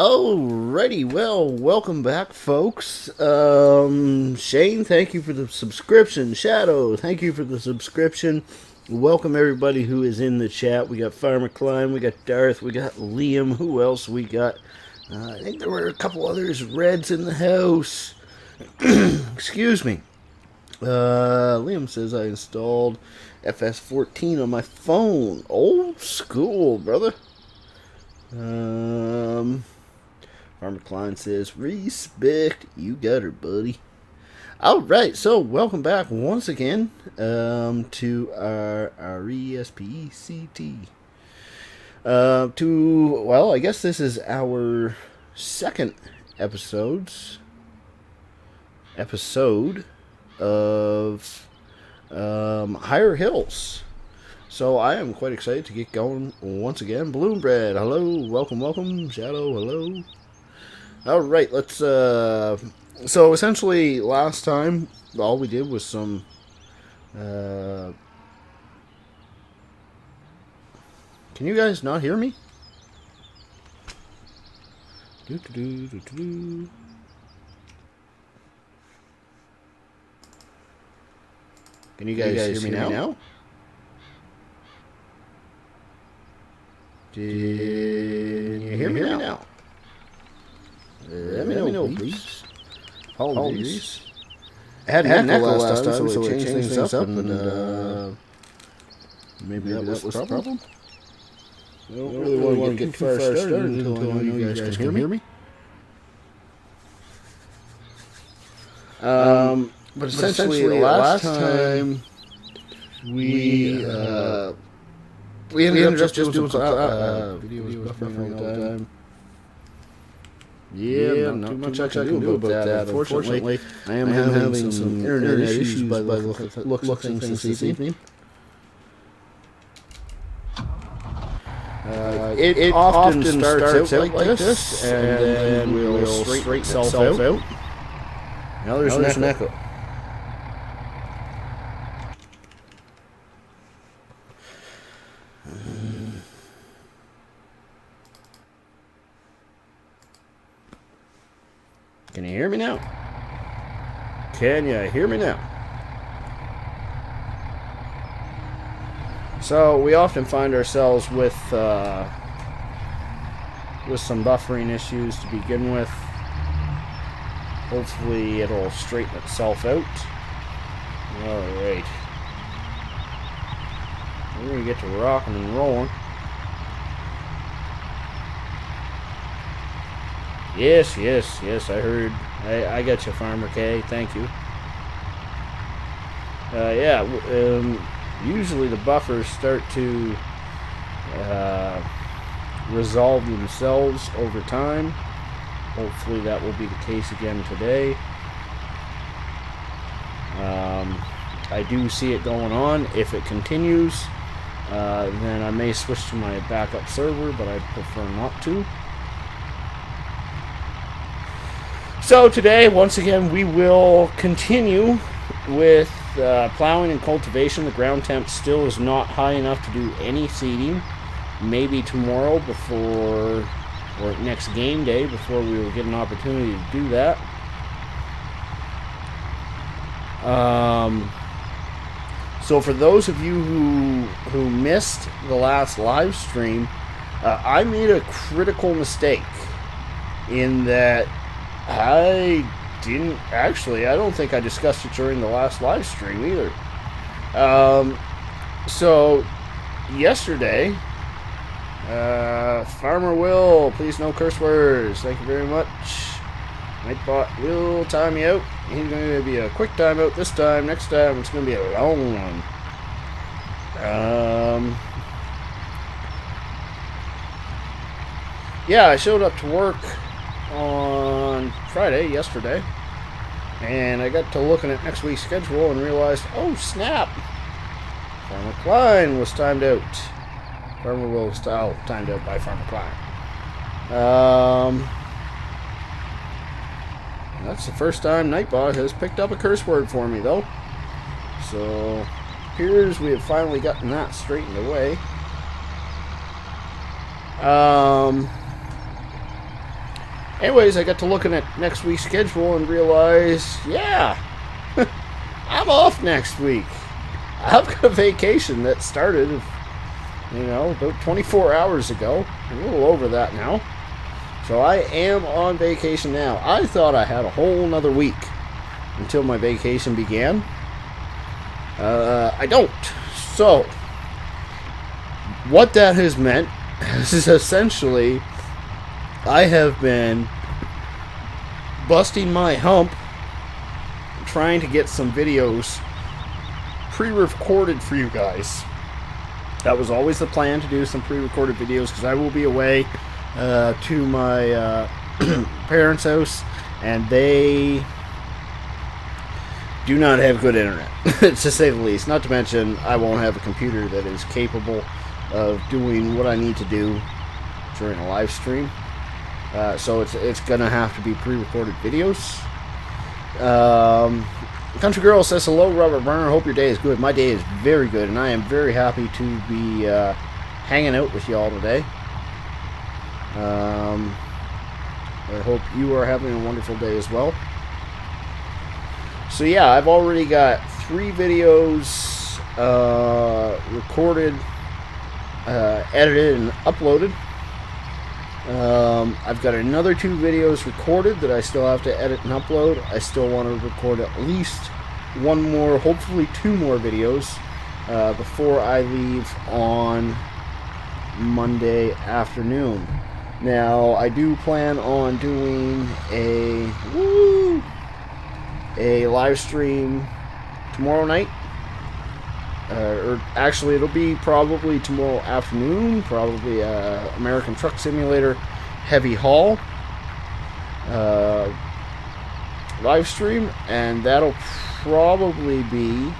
Alrighty, well, welcome back, folks. Shane, thank you for the subscription. Shadow, thank you for the subscription. Welcome everybody who is in the chat. We got Farmer Klein, we got Darth, we got Liam. Who else we got? I think there were a couple others. Reds in the house. Excuse me. Liam says I installed FS17 on my phone. Old school, brother. Farmer Klein says, respect, you got her, buddy. Alright, so welcome back once again to our ESPCT. Well, I guess this is our second episode of Higher Hills. So I am quite excited to get going once again. Balloon Bread, hello, welcome. Shadow, hello. Alright, let's, so essentially last time, all we did was some, can you guys not hear me? Can you guys hear me now? Can you hear me now? Let me know, please. Apologies. I had an echo last time, so it changed things up, and maybe that was the problem. I don't really want to get too far started until I know you guys can hear me. But essentially, last time we ended up just doing some videos buffering all the time. Yeah, not too much I can do about that. Unfortunately, I am having some internet issues by the looks of things this evening. It often starts out like this, and then will straighten itself out. Now there's an echo. Can you hear me now? Can you hear me now? So we often find ourselves with some buffering issues to begin with. Hopefully it'll straighten itself out. Alright. We're going to get to rocking and rolling. Yes, I heard. I got you, Farmer K. Thank you. Usually the buffers start to resolve themselves over time. Hopefully that will be the case again today. I do see it going on. If it continues, then I may switch to my backup server, but I prefer not to. So today, once again, we will continue with plowing and cultivation. The ground temp still is not high enough to do any seeding. Maybe tomorrow or next game day before we will get an opportunity to do that. So for those of you who missed the last live stream, I made a critical mistake in that I don't think I discussed it during the last live stream either. So yesterday, Farmer Will, please no curse words. Thank you very much. Nightbot will time you out. He's going to be a quick timeout this time. Next time it's going to be a long one. Yeah, I showed up to work on Friday, yesterday, and I got to looking at next week's schedule and realized, oh snap, Farmer Klein was timed out. Farmer Will was timed out by Farmer Klein. That's the first time Nightbot has picked up a curse word for me, though. So, appears we have finally gotten that straightened away. Anyways, I got to looking at next week's schedule and realized, yeah, I'm off next week. I've got a vacation that started, about 24 hours ago. A little over that now. So I am on vacation now. I thought I had a whole nother week until my vacation began. I don't. So, what that has meant is essentially I have been busting my hump trying to get some videos pre-recorded for you guys. That was always the plan, to do some pre-recorded videos, because I will be away to my parents' house, and they do not have good internet, to say the least. Not to mention, I won't have a computer that is capable of doing what I need to do during a live stream. So it's gonna have to be pre-recorded videos. Country Girl says, hello, Robert Burner. Hope your day is good. My day is very good, and I am very happy to be hanging out with y'all today. I hope you are having a wonderful day as well. So yeah, I've already got 3 videos recorded, edited, and uploaded. I've got another 2 videos recorded that I still have to edit and upload. I still want to record at least 1 more, hopefully 2 more videos before I leave on Monday afternoon. Now, I do plan on doing a live stream tomorrow night. Or actually, it'll be probably tomorrow afternoon. Probably American Truck Simulator Heavy Haul live stream, and that'll probably be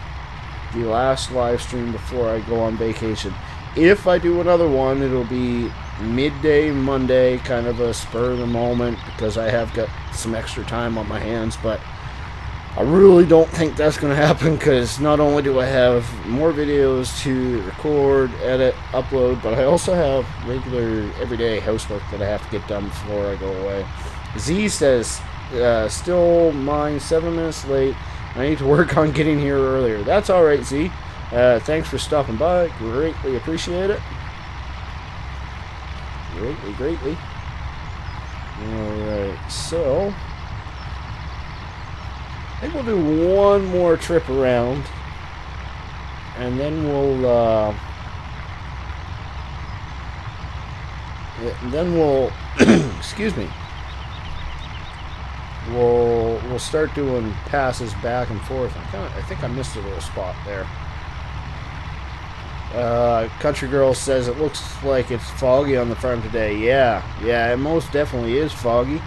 the last live stream before I go on vacation. If I do another one, it'll be midday Monday, kind of a spur of the moment, because I have got some extra time on my hands, but I really don't think that's going to happen, because not only do I have more videos to record, edit, upload, but I also have regular everyday housework that I have to get done before I go away. Z says, still mine 7 minutes late. I need to work on getting here earlier. That's alright, Z. Thanks for stopping by. Greatly appreciate it. Greatly. Alright, so I think we'll do one more trip around, and then we'll excuse me, we'll start doing passes back and forth. I think I missed a little spot there. Country Girl says it looks like it's foggy on the farm today. Yeah, it most definitely is foggy.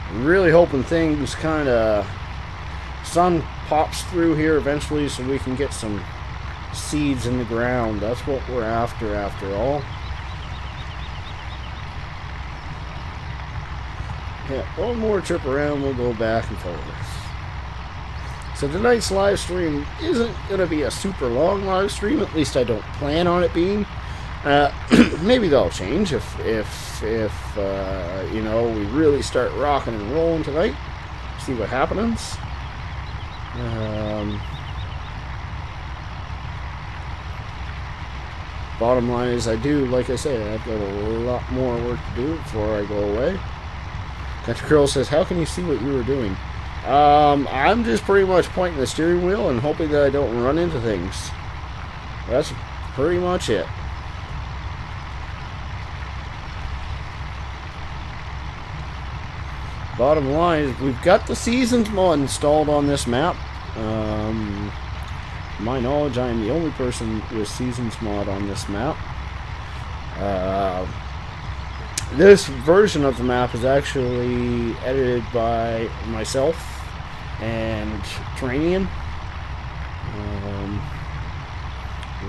I'm really hoping things kind of sun pops through here eventually, so we can get some seeds in the ground. That's what we're after all. Yeah, one more trip around, we'll go back and forth. So tonight's live stream isn't going to be a super long live stream. At least I don't plan on it being. Maybe that'll change if we really start rocking and rolling tonight. See what happens. Bottom line is, like I say, I've got a lot more work to do before I go away. Country Girl says, how can you see what you were doing? I'm just pretty much pointing the steering wheel and hoping that I don't run into things. That's pretty much it. Bottom line is, we've got the Seasons mod installed on this map. To my knowledge, I am the only person with Seasons mod on this map. This version of the map is actually edited by myself and Toranion.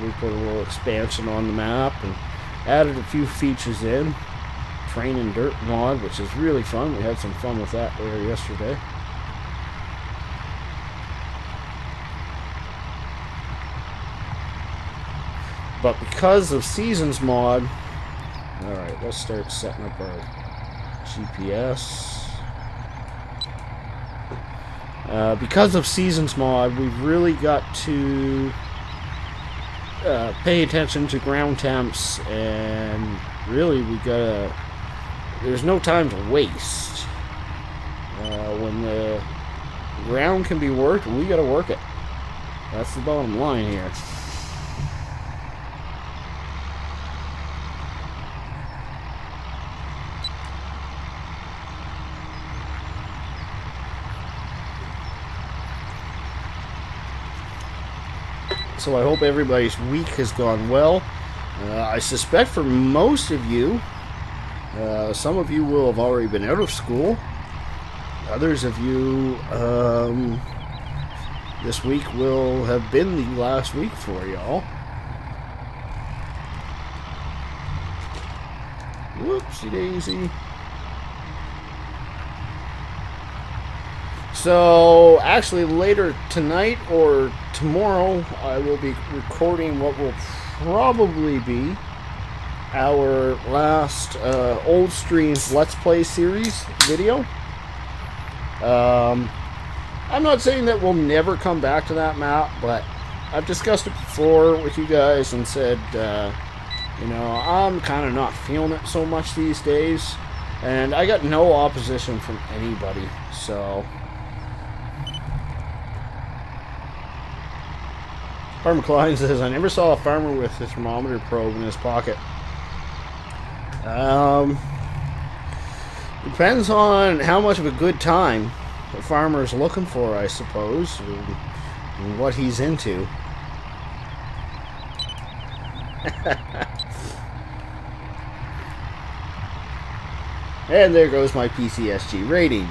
We put a little expansion on the map and added a few features in. Train and Dirt mod, which is really fun. We had some fun with that there yesterday. But because of Seasons mod, alright, let's start setting up our GPS. Because of Seasons Mod, we've really got to pay attention to ground temps, and really there's no time to waste. When the ground can be worked, we gotta work it. That's the bottom line here. So I hope everybody's week has gone well. I suspect for most of you, some of you will have already been out of school. Others of you, this week will have been the last week for y'all. Whoopsie daisy. So, actually, later tonight or tomorrow, I will be recording what will probably be our last Old Streams Let's Play series video. I'm not saying that we'll never come back to that map, but I've discussed it before with you guys and said, you know, I'm kind of not feeling it so much these days, and I got no opposition from anybody, so... Farmer Klein says, I never saw a farmer with a thermometer probe in his pocket. Depends on how much of a good time the farmer is looking for, I suppose, and what he's into. And there goes my PCSG rating.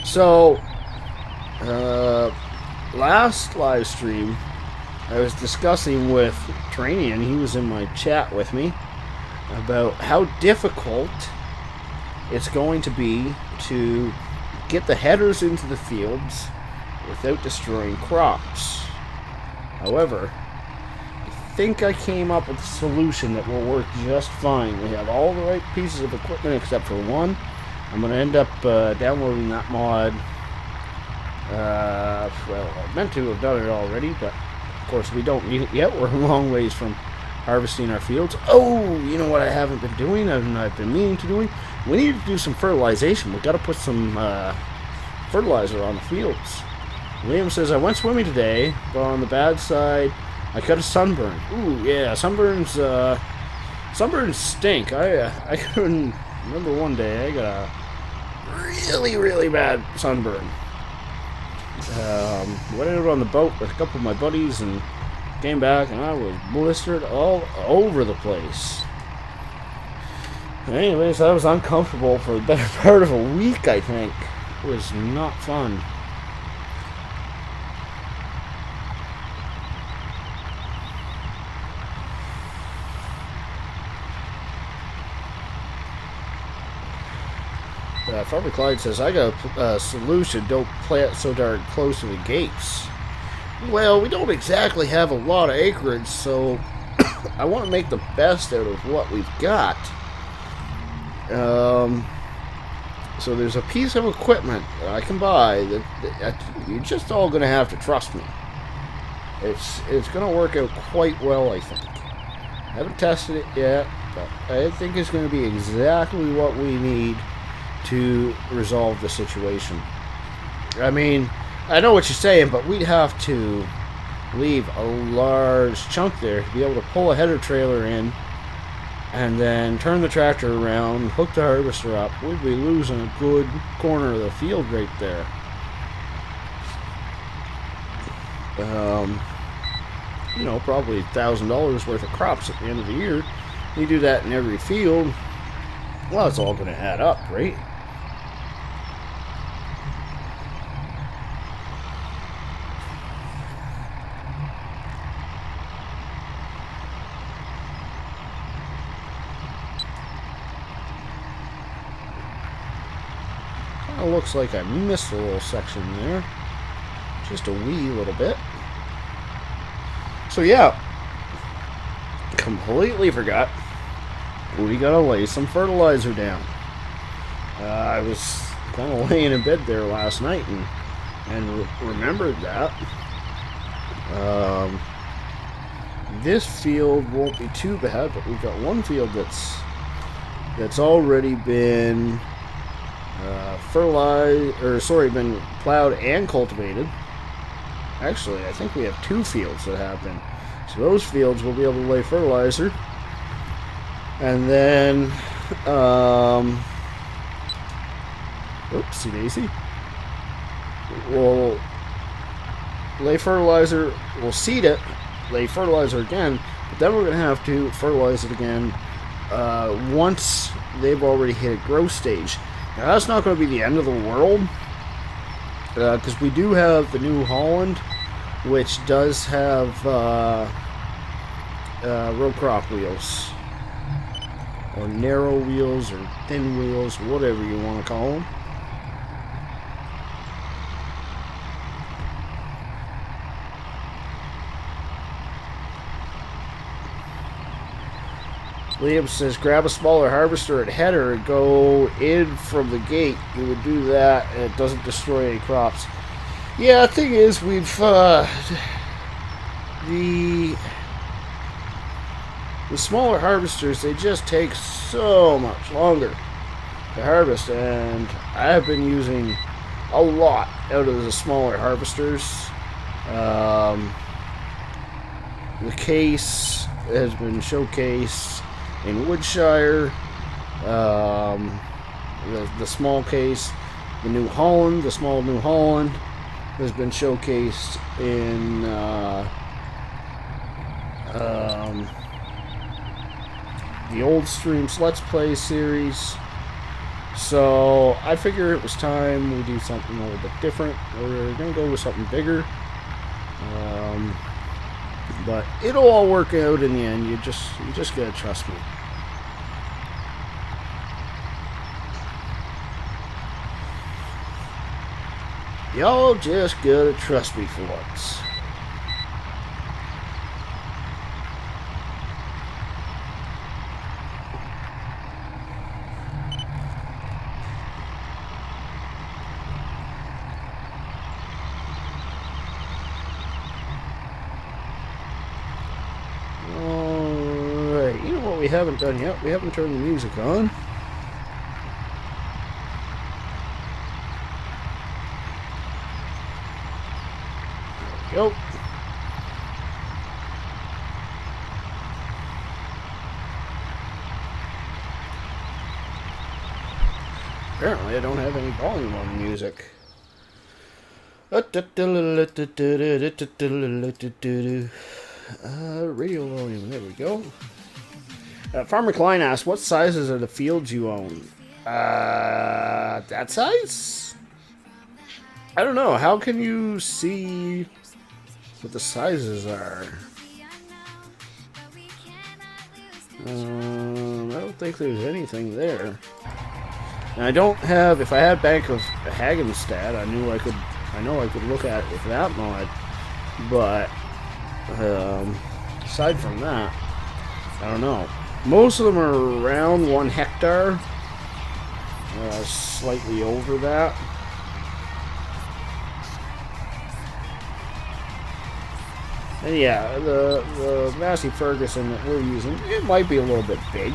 So, last live stream, I was discussing with Toranion, he was in my chat with me, about how difficult it's going to be to get the headers into the fields without destroying crops. However, I think I came up with a solution that will work just fine. We have all the right pieces of equipment except for one. I'm going to end up downloading that mod. Well, I meant to have done it already, but of course we don't need it yet. We're a long ways from harvesting our fields. Oh, you know what I haven't been doing and I've been meaning to doing? We need to do some fertilization. We've got to put some fertilizer on the fields. Liam says, I went swimming today, but on the bad side, I got a sunburn. Ooh, yeah, sunburns stink. I couldn't remember one day I got a really, really bad sunburn. Went out on the boat with a couple of my buddies and came back and I was blistered all over the place. Anyways, I was uncomfortable for the better part of a week, I think. It was not fun. Farmer Clyde says, I got a solution, don't plant so darn close to the gates. Well, we don't exactly have a lot of acreage, so I want to make the best out of what we've got. So there's a piece of equipment that I can buy that you're just all going to have to trust me. It's going to work out quite well, I think. I haven't tested it yet, but I think it's going to be exactly what we need to resolve the situation. I mean, I know what you're saying, but we'd have to leave a large chunk there to be able to pull a header trailer in and then turn the tractor around, hook the harvester up. We'd be losing a good corner of the field right there. You know, probably $1,000 worth of crops at the end of the year. You do that in every field, well, it's all going to add up, right? Kind of looks like I missed a little section there. Just a wee little bit. So yeah, completely forgot. We gotta lay some fertilizer down. I was kind of laying in bed there last night and remembered that. This field won't be too bad, but we've got one field that's already been been plowed and cultivated. Actually, I think we have 2 fields that have been. So those fields will be able to lay fertilizer. And then, oopsie daisy. We'll lay fertilizer, we'll seed it, lay fertilizer again, but then we're going to have to fertilize it again once they've already hit a growth stage. Now that's not going to be the end of the world, because we do have the New Holland, which does have row crop wheels, or narrow wheels, or thin wheels, whatever you want to call them. Liam says, grab a smaller harvester and header and go in from the gate. You would do that and it doesn't destroy any crops. Yeah, the thing is, we've, the smaller harvesters, they just take so much longer to harvest, and I have been using a lot out of the smaller harvesters. The case has been showcased in Woodshire, the small case, the New Holland, the small New Holland has been showcased in the Old Streams Let's Play series. So I figure it was time we do something a little bit different. We're gonna go with something bigger, but it'll all work out in the end. You just gotta trust me. Y'all just gotta trust me for once. Alright, you know what we haven't done yet? We haven't turned the music on. Go. Apparently I don't have any volume on the music. Radio volume, there we go. Farmer Klein asked, what sizes are the fields you own? That size? I don't know, how can you see what the sizes are? I don't think there's anything there. And I don't have, if I had Bank of Hagenstad, I know I could look at it with that mod, but aside from that, I don't know. Most of them are around 1 hectare, slightly over that. And yeah, the Massey Ferguson that we're using, it might be a little bit big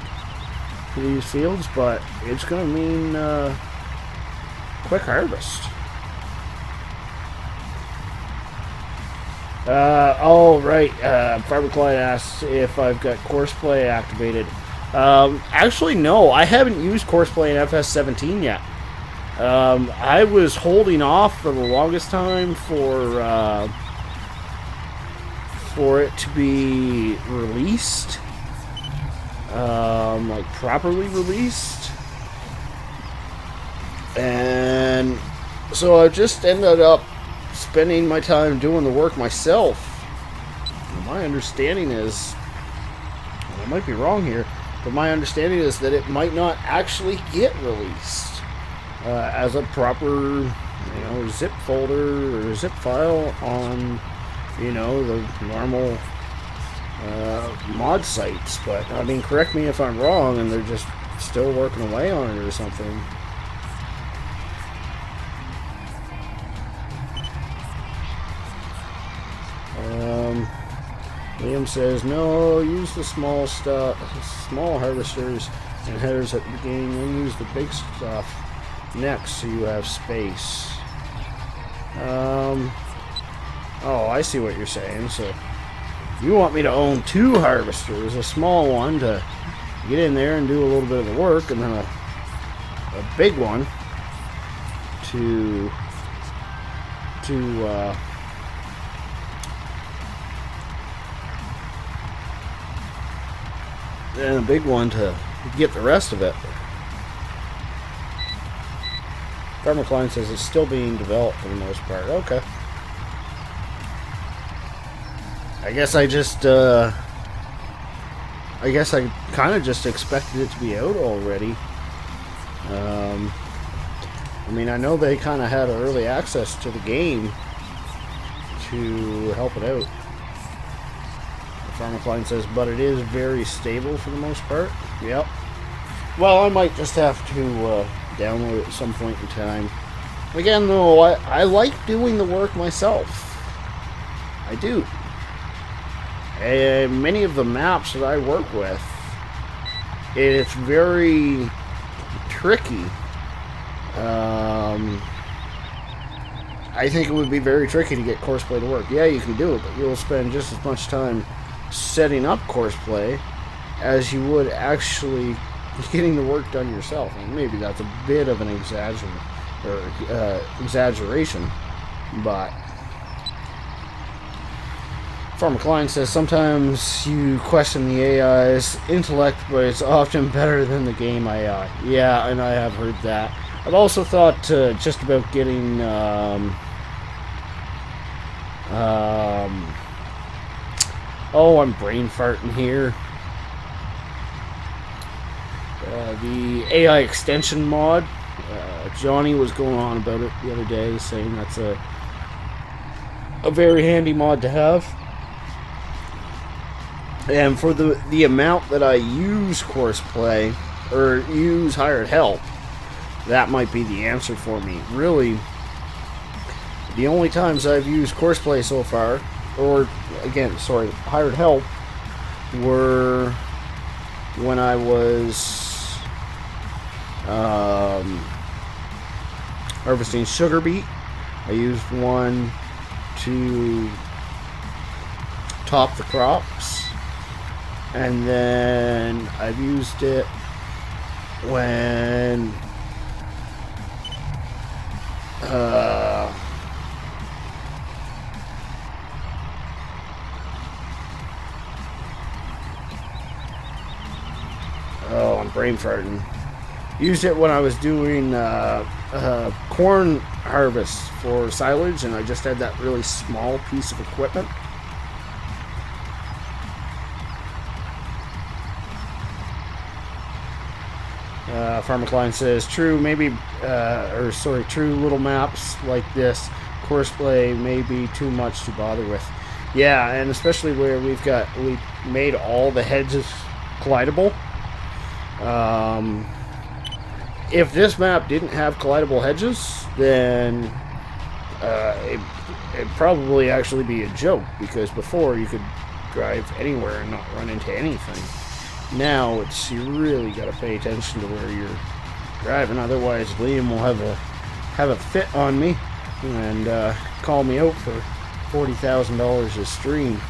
for these fields, but it's going to mean quick harvest. Oh, right. Farmer Clyde asks if I've got Courseplay activated. Actually, no. I haven't used Courseplay in FS17 yet. I was holding off for the longest time for it to be released. Like, properly released. And so I just ended up spending my time doing the work myself. My understanding is, I might be wrong here, but my understanding is that it might not actually get released. as a proper, zip folder or zip file on, the normal mod sites. But I mean, correct me if I'm wrong, and they're just still working away on it or something. Liam says, no, use the small harvesters and headers at the beginning, then use the big stuff next so you have space. Oh, I see what you're saying. So you want me to own 2 harvesters, a small one to get in there and do a little bit of the work, and then a big one to and a big one to get the rest of it. Farmer Klein says it's still being developed for the most part. Okay. I guess I kind of just expected it to be out already. I mean, I know they kind of had early access to the game to help it out. Farmer Klein says, but it is very stable for the most part. Yep. Well, I might just have to download it at some point in time. Again, though, I like doing the work myself. I do. And many of the maps that I work with, it's very tricky. I think it would be very tricky to get Courseplay to work. Yeah, you can do it, but you'll spend just as much time setting up Courseplay as you would actually getting the work done yourself. And maybe that's a bit of an exaggeration, but Farmer Klein says sometimes you question the AI's intellect, but it's often better than the game AI. Yeah, and I have heard that. I've also thought just about getting oh, I'm brain farting here. The AI extension mod. Johnny was going on about it the other day, saying that's a very handy mod to have. And for the amount that I use Courseplay, or use hired help, that might be the answer for me. Really, the only times I've used Courseplay so far, or again, sorry, hired help, were when I was harvesting sugar beet. I used one to top the crops, and then I've used it when oh, I'm brain farting. Used it when I was doing corn harvest for silage, and I just had that really small piece of equipment. Farmer Klein says, true, maybe, true little maps like this, Courseplay may be too much to bother with. Yeah, and especially where we made all the hedges collidable. If this map didn't have collidable hedges, then it'd probably actually be a joke, because before you could drive anywhere and not run into anything. Now you really got to pay attention to where you're driving, otherwise Liam will have a fit on me and call me out for $40,000 a stream.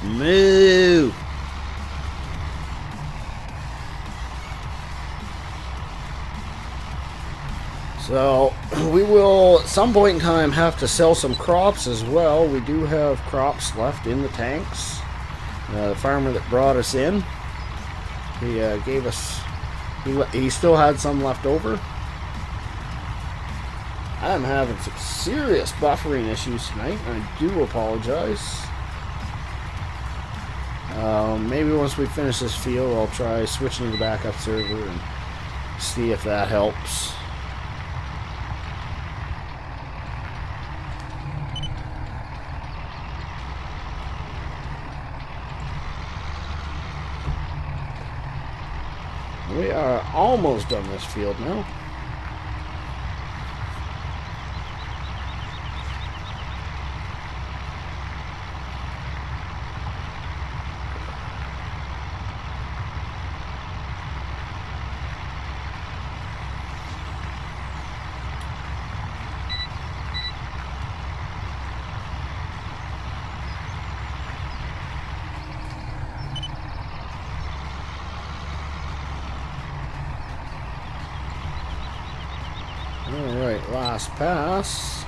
Moo! So, we will, at some point in time, have to sell some crops as well. We do have crops left in the tanks. The farmer that brought us in, he gave us He still had some left over. I'm having some serious buffering issues tonight. I do apologize. Maybe once we finish this field, I'll try switching to the backup server and see if that helps. We are almost done this field now. Alright, last pass.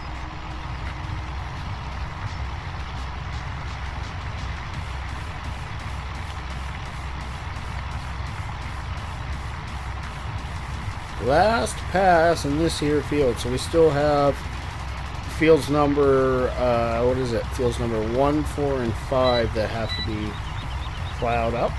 Last pass in this here field. So we still have fields number, what is it? Fields number 1, 4, and 5 that have to be plowed up.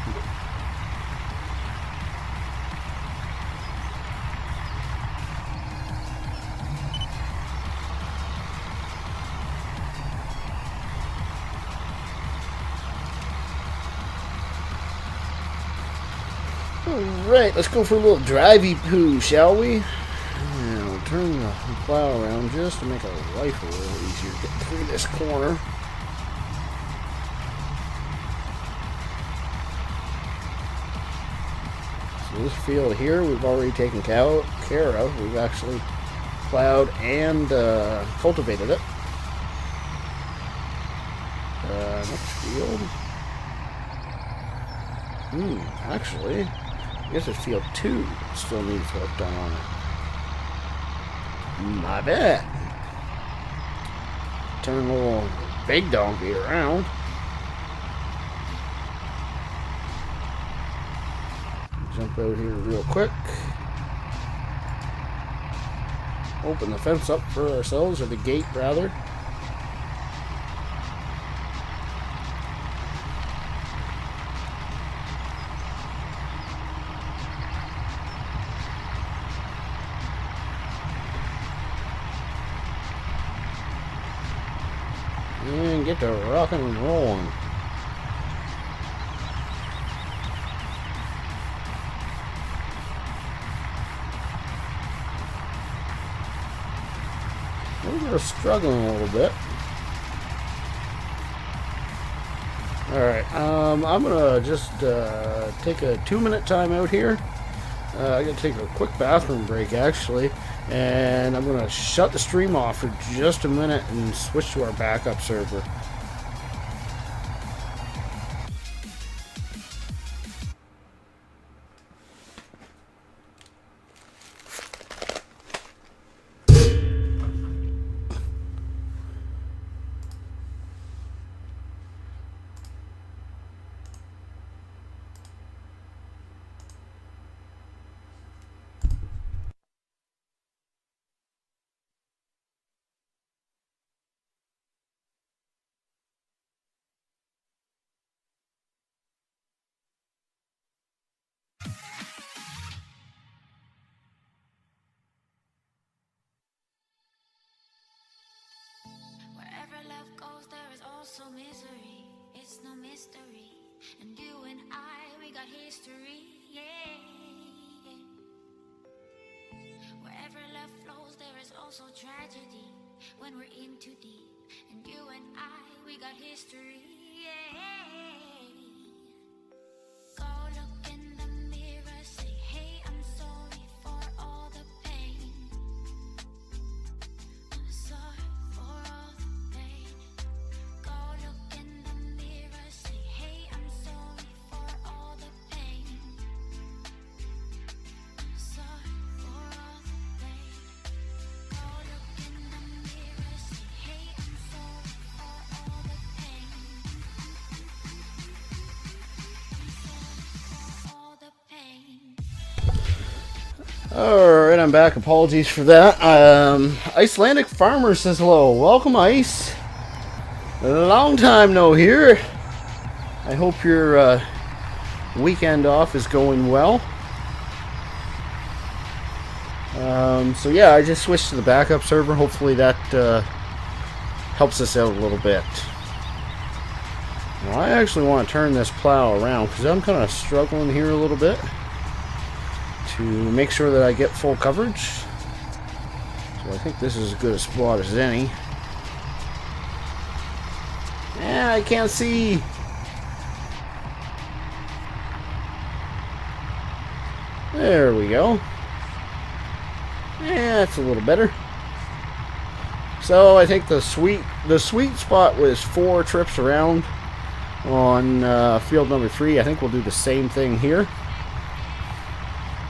Alright, let's go for a little drivey poo, shall we? And we'll turn the plow around just to make our life a little easier to get through this corner. So this field here we've already taken care of. We've actually plowed and cultivated it. Next field. Actually, I guess it's field 2 still needs work done on it. My bad. Turn a little big donkey around. Jump out here real quick. Open the fence up for ourselves, or the gate rather. And get to rocking and rolling. We're struggling a little bit. Alright, I'm gonna just take a 2-minute time out here. I gotta take a quick bathroom break actually, and I'm gonna shut the stream off for just a minute and switch to our backup server. Wherever love goes, there is also misery. It's no mystery. And you and I, we got history. Yeah. Wherever love flows, there is also tragedy. When we're in too deep. And you and I, we got history. Yeah. Go look in the mirror, say, hey, I'm sorry for all the pain. I'm sorry for all the pain. Go look in the mirror, say, hey, I'm sorry for all the pain. I'm sorry for all the pain. Go look in the mirror, say, hey, I'm sorry for all the pain. Alright, I'm back. Apologies for that. Icelandic Farmer says hello. Welcome, Ice. Long time no hear. I hope your weekend off is going well. So yeah, I just switched to the backup server. Hopefully that helps us out a little bit. Well, I actually want to turn this plow around because I'm kind of struggling here a little bit to make sure that I get full coverage. So I think this is as good a spot as any. Yeah, I can't see. There we go. Yeah, that's a little better. So I think the sweet spot was 4 trips around on field number 3. I think we'll do the same thing here.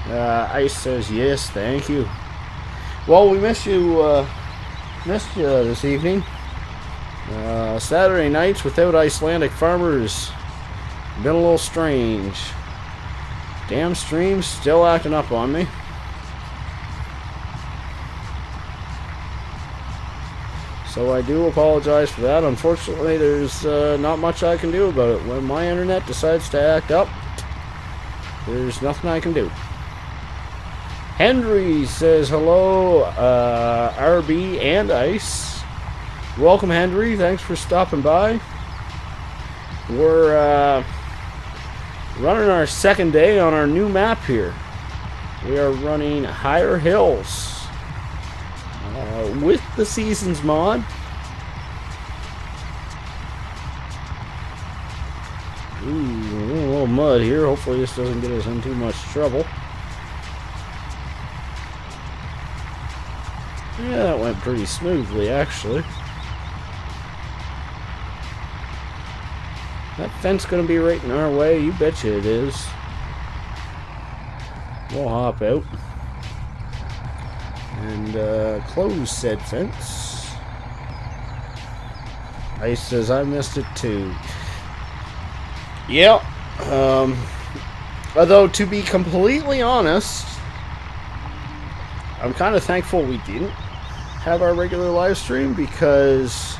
Ice says yes, thank you. Well, we missed you this evening. Saturday nights without Icelandic Farmers been a little strange. Damn stream's still acting up on me. So I do apologize for that. Unfortunately, there's not much I can do about it. When my internet decides to act up, there's nothing I can do. Henry says hello, RB and Ice. Welcome, Henry. Thanks for stopping by. We're running our second day on our new map here. We are running Higher Hills with the Seasons mod. Ooh, a little mud here. Hopefully this doesn't get us in too much trouble. Yeah, that went pretty smoothly, actually. That fence gonna be right in our way? You betcha it is. We'll hop out and close said fence. Ice says I missed it too. Yeah. Although to be completely honest, I'm kind of thankful we didn't have our regular live stream because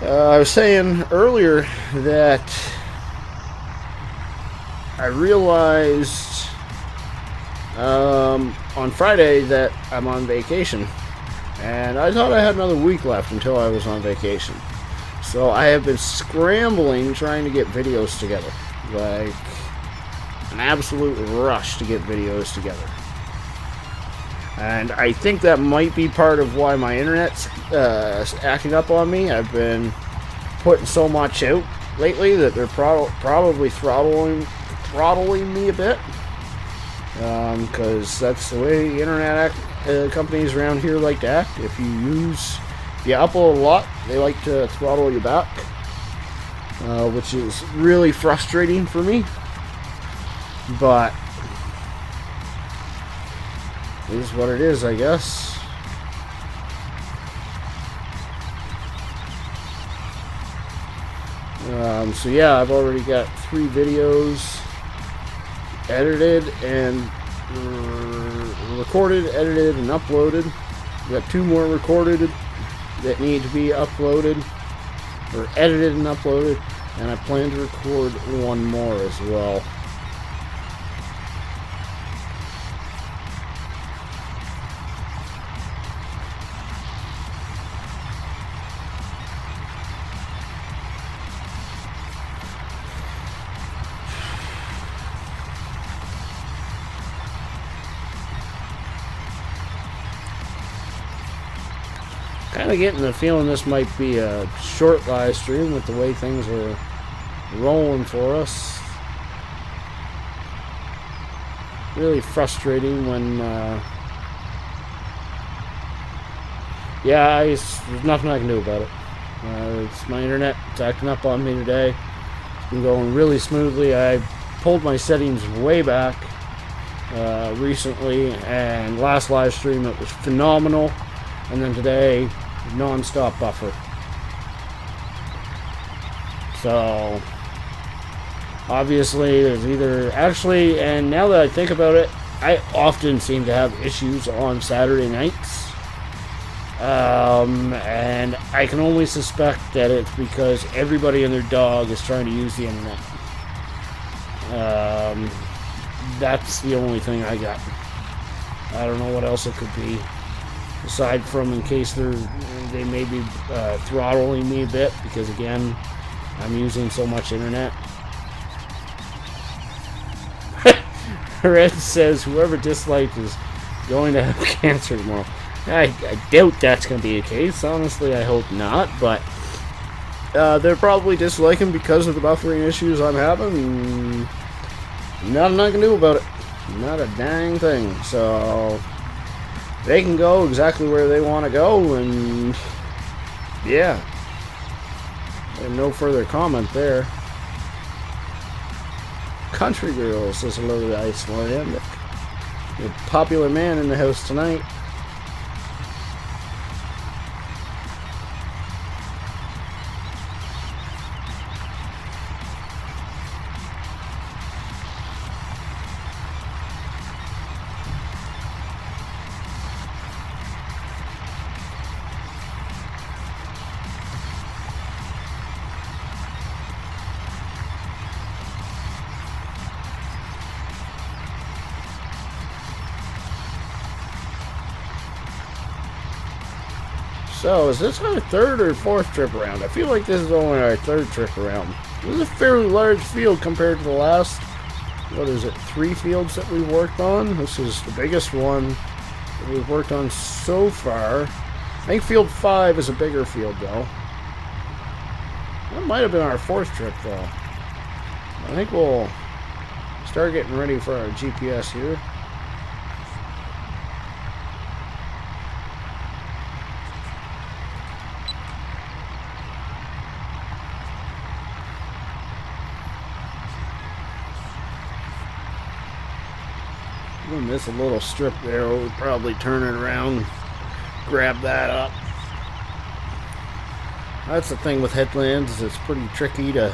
I was saying earlier that I realized on Friday that I'm on vacation, and I thought I had another week left until I was on vacation. So I have been scrambling trying to get videos together, like an absolute rush to get videos together. And I think that might be part of why my internet's acting up on me. I've been putting so much out lately that they're probably throttling me a bit. Because that's the way internet companies around here like to act. If you upload a lot, they like to throttle you back, which is really frustrating for me. But it is what it is, I guess. So yeah, I've already got 3 videos edited and recorded, edited, and uploaded. We've got 2 more recorded that need to be uploaded, or edited and uploaded, and I plan to record 1 more as well. Kind of getting the feeling this might be a short live stream with the way things are rolling for us. Really frustrating when there's nothing I can do about it. It's my internet. It's acting up on me today. It's been going really smoothly. I pulled my settings way back recently, and last live stream it was phenomenal, and then today non-stop buffer. So obviously there's either, actually, and now that I think about it, I often seem to have issues on Saturday nights. And I can only suspect that it's because everybody and their dog is trying to use the internet. That's the only thing I got. I don't know what else it could be. Aside from in case they may be throttling me a bit, because again, I'm using so much internet. Red says whoever disliked is going to have cancer tomorrow. I doubt that's going to be the case. Honestly, I hope not, but they're probably disliking because of the buffering issues I'm having. Nothing I can do about it. Not a dang thing. So they can go exactly where they want to go, and yeah. And no further comment there. Country Girl says hello to the Icelandic. A popular man in the house tonight. So, is this our third or fourth trip around? I feel like this is only our third trip around. This is a fairly large field compared to the last, 3 fields that we've worked on? This is the biggest one that we've worked on so far. I think field 5 is a bigger field, though. That might have been our 4th trip, though. I think we'll start getting ready for our GPS here. We'll miss a little strip there. We'll probably turn it around, grab that up. That's the thing with headlands, is it's pretty tricky to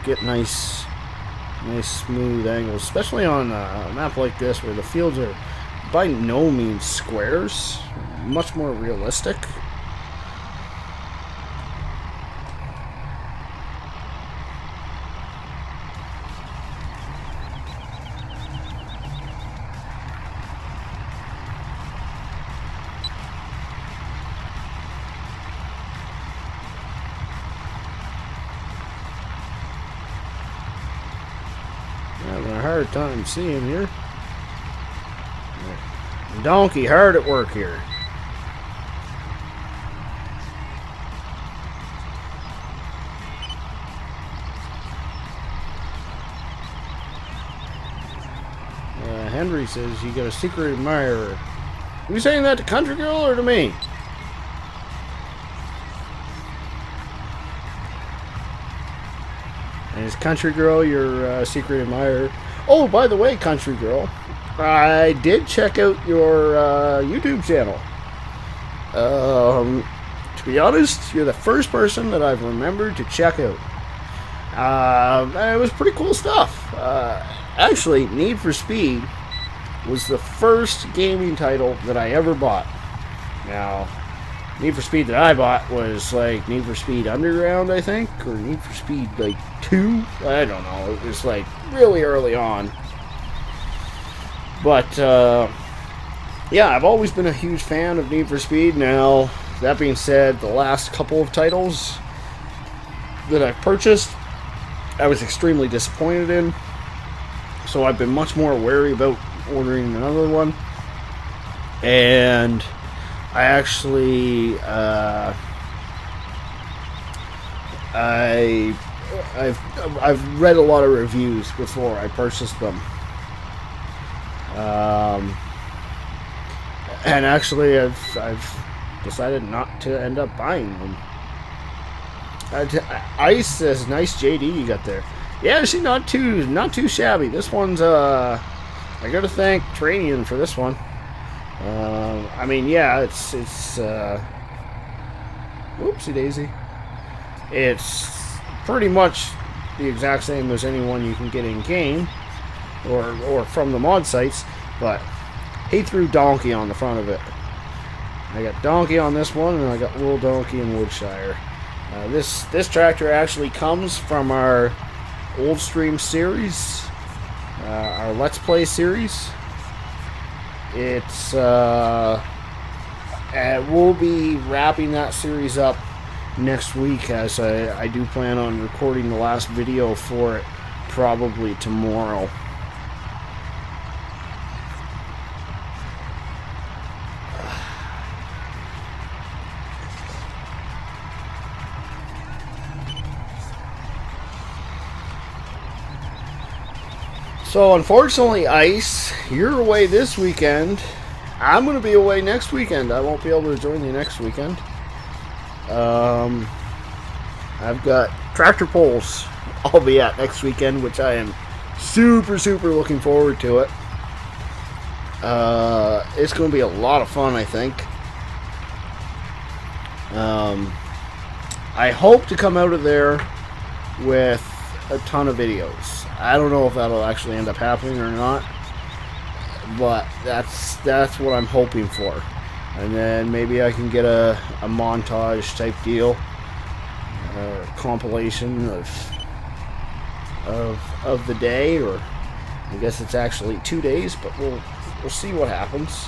get nice smooth angles, especially on a map like this where the fields are by no means squares, much more realistic. Having a hard time seeing here. Donkey hard at work here. Henry says you got a secret admirer. Are you saying that to Country Girl or to me? And is Country Girl your secret admirer? Oh, by the way, Country Girl, I did check out your YouTube channel. To be honest, you're the first person that I've remembered to check out. It was pretty cool stuff. Actually, Need for Speed was the first gaming title that I ever bought. Now, Need for Speed that I bought was like Need for Speed Underground, I think, or Need for Speed like 2. I don't know. It was like really early on. But yeah, I've always been a huge fan of Need for Speed. Now, that being said, the last couple of titles that I've purchased, I was extremely disappointed in. So I've been much more wary about ordering another one. And I actually I've read a lot of reviews before I purchased them. And actually I've decided not to end up buying them. Ice says, nice JD you got there. Yeah, she's not too shabby. This one's I gotta thank Toranion for this one. I mean, yeah, it's whoopsie daisy. It's pretty much the exact same as anyone you can get in game. or from the mod sites, but he threw donkey on the front of it. I got donkey on this one, and I got little donkey in Woodshire. This tractor actually comes from our old stream series, our Let's Play series. It's we'll be wrapping that series up next week, as I do plan on recording the last video for it probably tomorrow. So unfortunately, Ice, you're away this weekend. I'm going to be away next weekend. I won't be able to join you next weekend. I've got tractor pulls I'll be at next weekend, which I am super looking forward to it. It's going to be a lot of fun, I think. I hope to come out of there with a ton of videos. I don't know if that'll actually end up happening or not, but that's what I'm hoping for. And then maybe I can get a montage type deal, compilation of the day, or I guess it's actually 2 days, but we'll see what happens.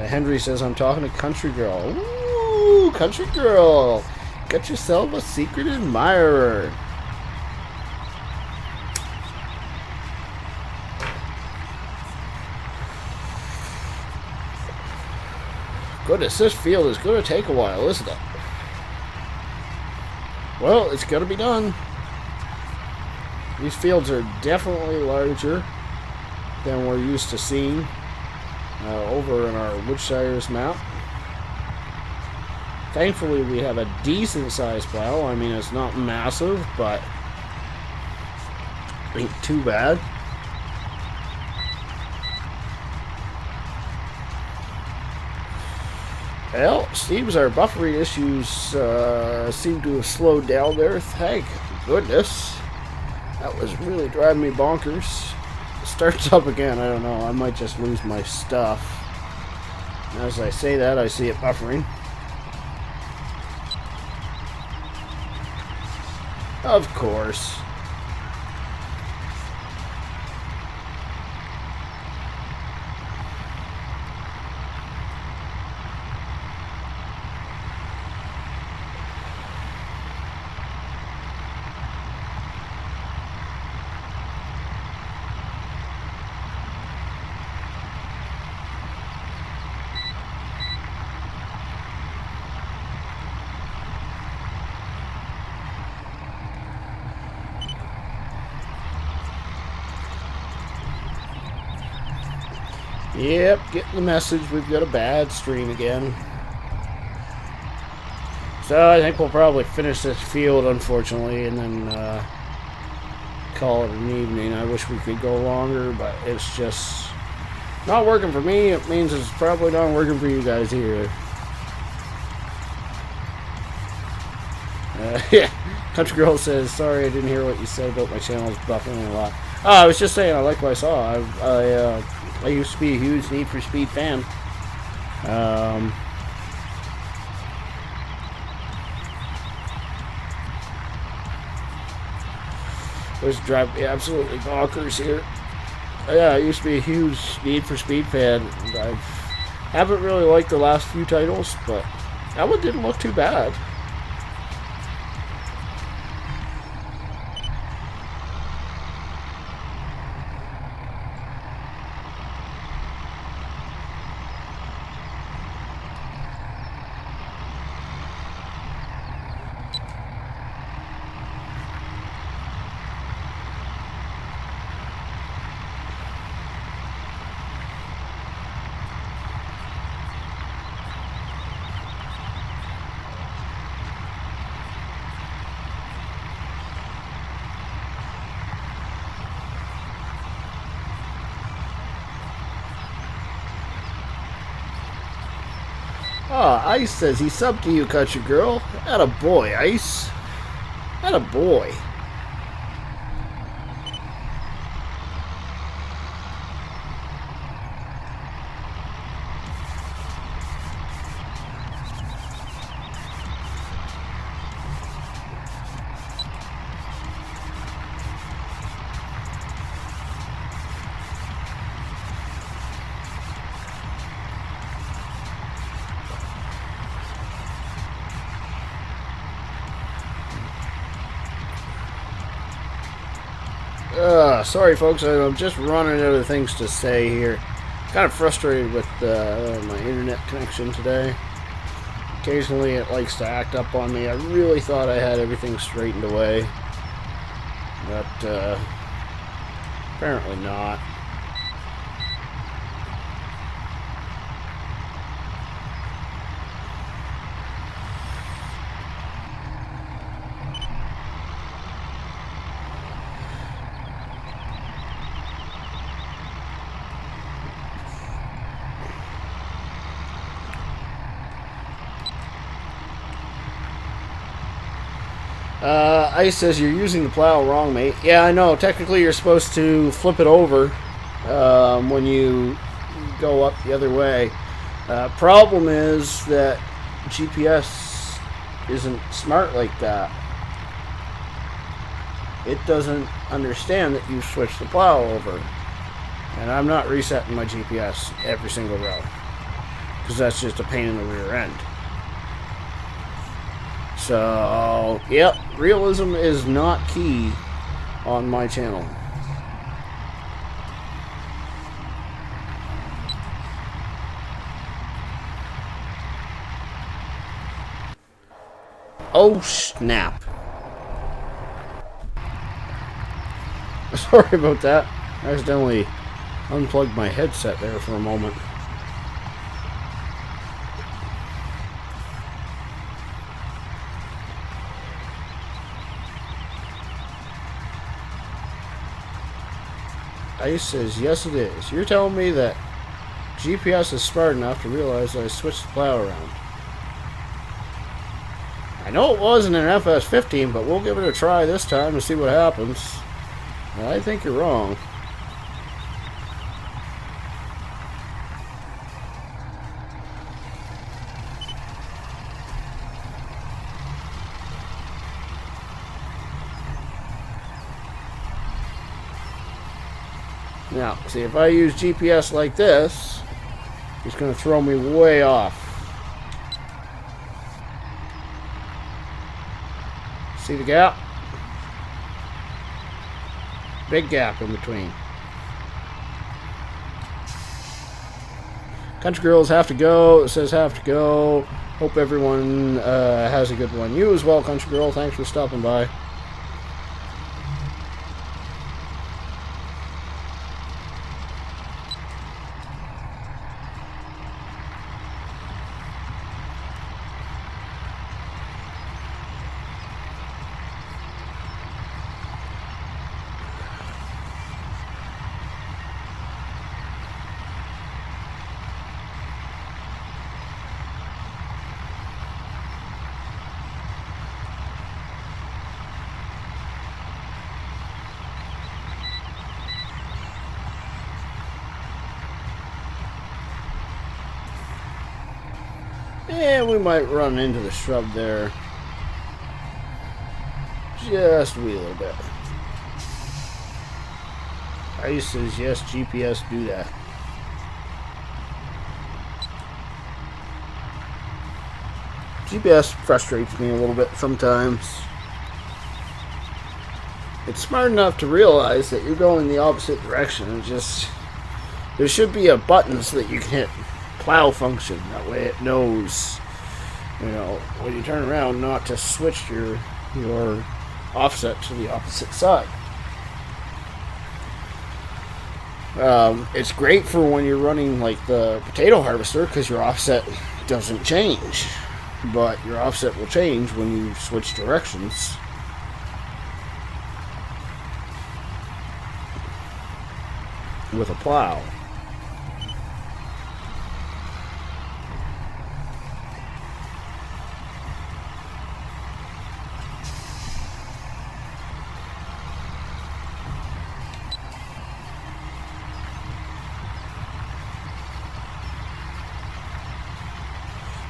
Henry says I'm talking to Country Girl. Ooh, Country Girl, got yourself a secret admirer. Goodness, this field is going to take a while, isn't it? Well, it's going to be done. These fields are definitely larger than we're used to seeing over in our Woodshires map. Thankfully, we have a decent sized plow. I mean, it's not massive, but ain't too bad. Well, seems our buffering issues seem to have slowed down there. Thank goodness. That was really driving me bonkers. It starts up again. I don't know. I might just lose my stuff. As I say that, I see it buffering. Of course. Yep, getting the message. We've got a bad stream again. So I think we'll probably finish this field, unfortunately, and then call it an evening. I wish we could go longer, but it's just not working for me. It means it's probably not working for you guys either. Yeah, Country Girl says, sorry I didn't hear what you said about my channel's buffering a lot. Oh, I was just saying I like what I saw. I used to be a huge Need for Speed fan. This drive me absolutely bonkers here. Yeah, I used to be a huge Need for Speed fan. I haven't really liked the last few titles, but that one didn't look too bad. Ah, Ice says he subbed to you, Country Girl. Atta boy, Ice. Atta boy. Sorry folks, I'm just running out of things to say here. Kind of frustrated with my internet connection today. Occasionally it likes to act up on me. I really thought I had everything straightened away, but apparently not. Ice says you're using the plow wrong, mate. Yeah, I know. Technically, you're supposed to flip it over when you go up the other way. Problem is that GPS isn't smart like that. It doesn't understand that you switched the plow over. And I'm not resetting my GPS every single row, because that's just a pain in the rear end. So, yep, realism is not key on my channel. Oh, snap. Sorry about that. I accidentally unplugged my headset there for a moment. Ice says, yes it is. You're telling me that GPS is smart enough to realize that I switched the plow around. I know it wasn't an FS17, but we'll give it a try this time to see what happens. I think you're wrong. Now, see, if I use GPS like this, it's going to throw me way off. See the gap? Big gap in between. Country girls have to go. It says have to go. Hope everyone has a good one. You as well, country girl. Thanks for stopping by. Yeah, we might run into the shrub there. Just a wee little bit. Ice says, yes, GPS do that. GPS frustrates me a little bit sometimes. It's smart enough to realize that you're going the opposite direction. It just, there should be a button so that you can hit plow function. That way it knows, you know, when you turn around, not to switch your offset to the opposite side. It's great for when you're running like the potato harvester, because your offset doesn't change, but your offset will change when you switch directions. With a plow.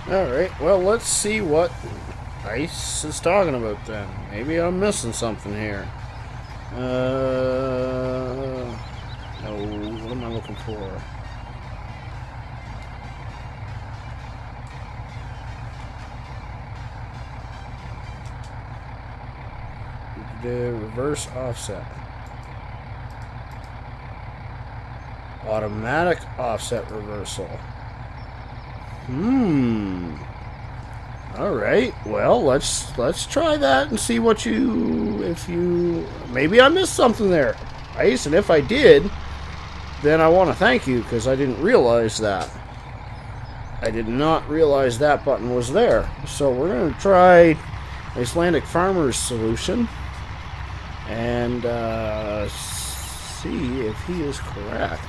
Alright, well, let's see what Ice is talking about then. Maybe I'm missing something here. No, what am I looking for? The reverse offset. Automatic offset reversal. All right. Well, let's try that and see what maybe I missed something there, Ice, and if I did, then I want to thank you because I didn't realize that. I did not realize that button was there. So we're going to try Icelandic Farmer's solution and see if he is correct.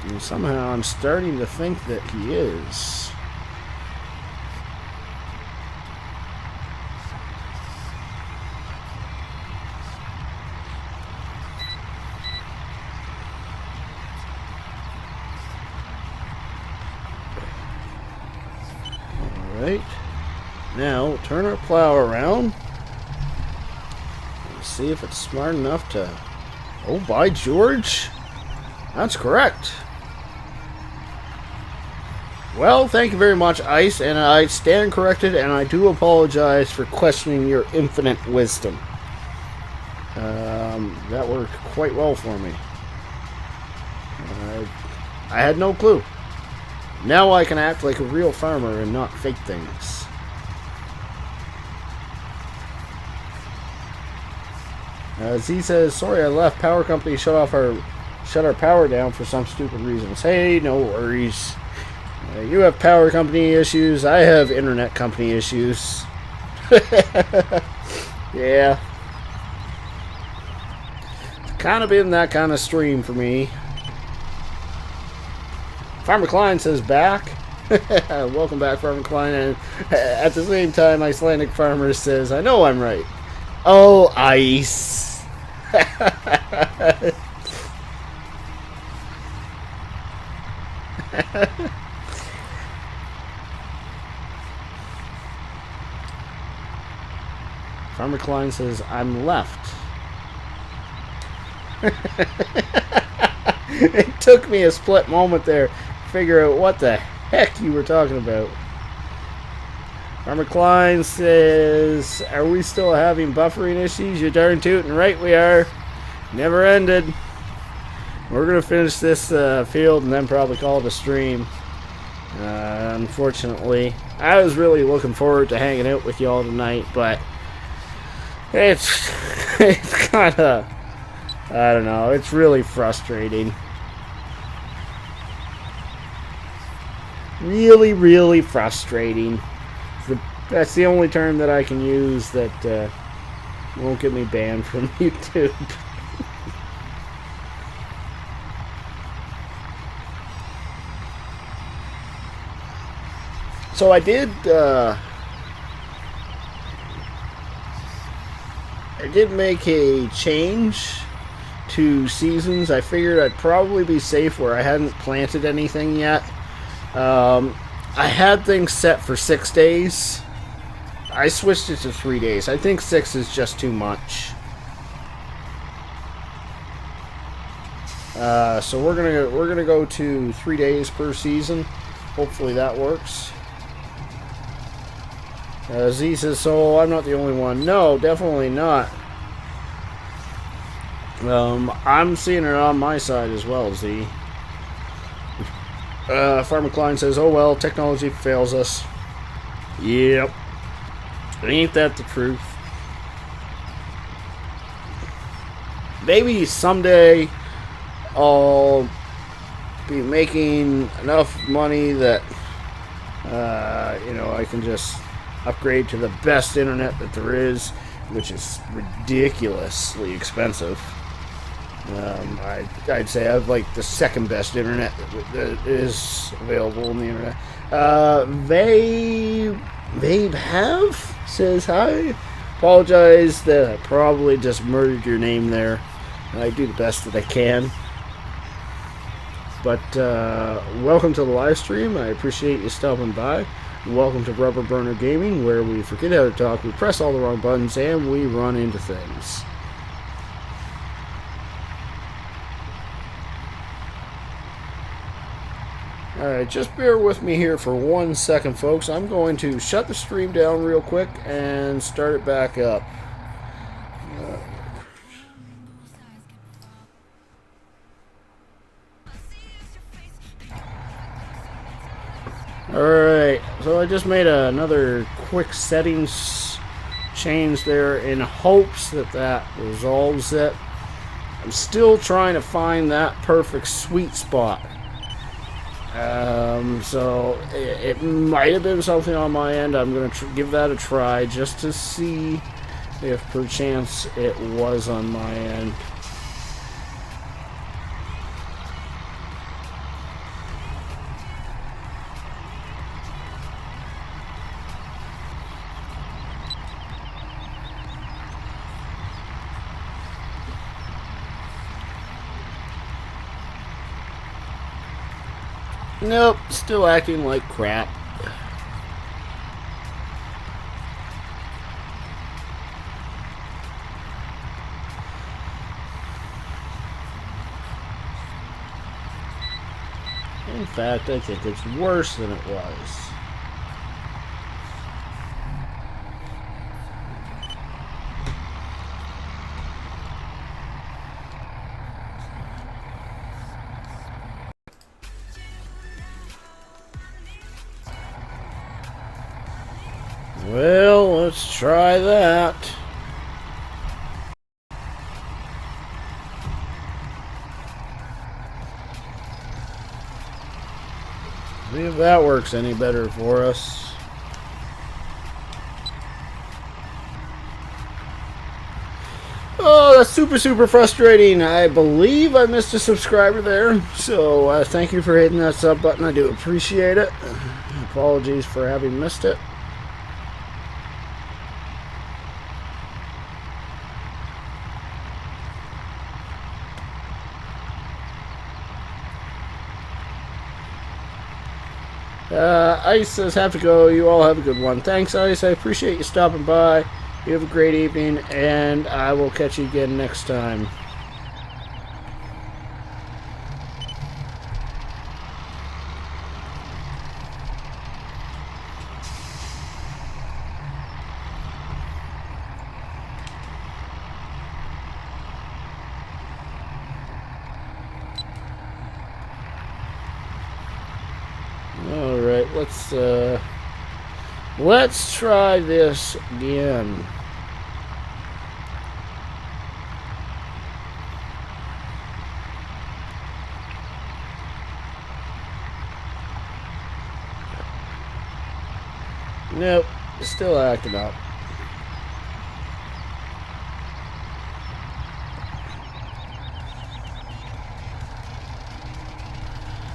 And somehow I'm starting to think that he is. Alright. Now we'll turn our plow around. And see if it's smart enough to... Oh, by George! That's correct. Well, thank you very much, Ice, and I stand corrected, and I do apologize for questioning your infinite wisdom. That worked quite well for me. I had no clue. Now I can act like a real farmer and not fake things. Z says, sorry I left. Power company shut our power down for some stupid reasons. Hey, no worries. You have power company issues. I have internet company issues. Yeah. It's kind of been that kind of stream for me. Farmer Klein says back. Welcome back, Farmer Klein. And at the same time, Icelandic Farmer says, I know I'm right. Oh, Ice. Farmer Klein says, I'm left. It took me a split moment there to figure out what the heck you were talking about. Farmer Klein says, are we still having buffering issues? You're darn tootin' right we are. Never ended. We're going to finish this field and then probably call it a stream. Unfortunately, I was really looking forward to hanging out with y'all tonight, but it's kind of, I don't know, it's really frustrating. Really, really frustrating. That's the only term that I can use that won't get me banned from YouTube. So I did make a change to seasons. I figured I'd probably be safe where I hadn't planted anything yet. I had things set for 6 days. I switched it to 3 days. I think 6 is just too much. So we're gonna go to 3 days per season. Hopefully that works. Z says, so I'm not the only one. No, definitely not. I'm seeing it on my side as well, Z. Farmer Klein says, oh well, technology fails us. Yep. Ain't that the truth? Maybe someday I'll be making enough money that, I can just upgrade to the best internet that there is, which is ridiculously expensive. I'd say I have like the second best internet that is available on the internet. Vabe have says hi. Apologize that I probably just murdered your name there. I do the best that I can. But welcome to the live stream. I appreciate you stopping by. Welcome to Rubber Burner Gaming, where we forget how to talk, we press all the wrong buttons, and we run into things. Alright, just bear with me here for 1 second, folks. I'm going to shut the stream down real quick and start it back up. Alright, so I just made another quick settings change there in hopes that that resolves it. I'm still trying to find that perfect sweet spot. So it might have been something on my end. I'm going to give that a try just to see if perchance it was on my end. Nope, still acting like crap. In fact, I think it's worse than it was. Well, let's try that. See if that works any better for us. Oh, that's super frustrating. I believe I missed a subscriber there. So thank you for hitting that sub button. I do appreciate it. Apologies for having missed it. Ice says, have to go. You all have a good one. Thanks, Ice. I appreciate you stopping by. You have a great evening, and I will catch you again next time. Alright, let's try this again. Nope, still acting up.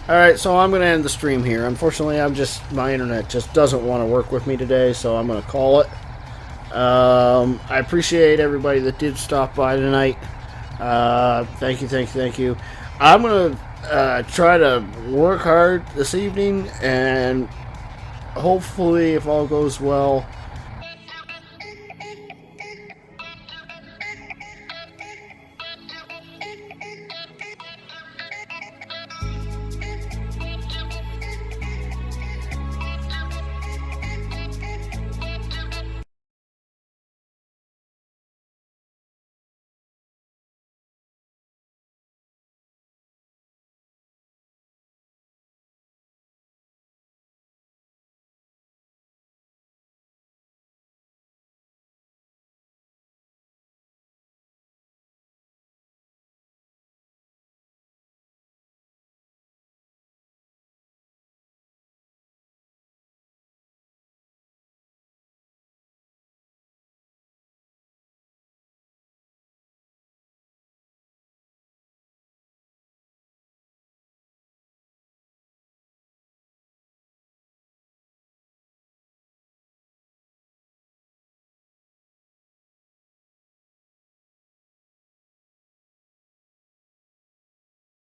Alright, so I'm going to end the stream here. Unfortunately, my internet just doesn't want to work with me today, so I'm going to call it. I appreciate everybody that did stop by tonight. Thank you. I'm going to try to work hard this evening, and hopefully, if all goes well,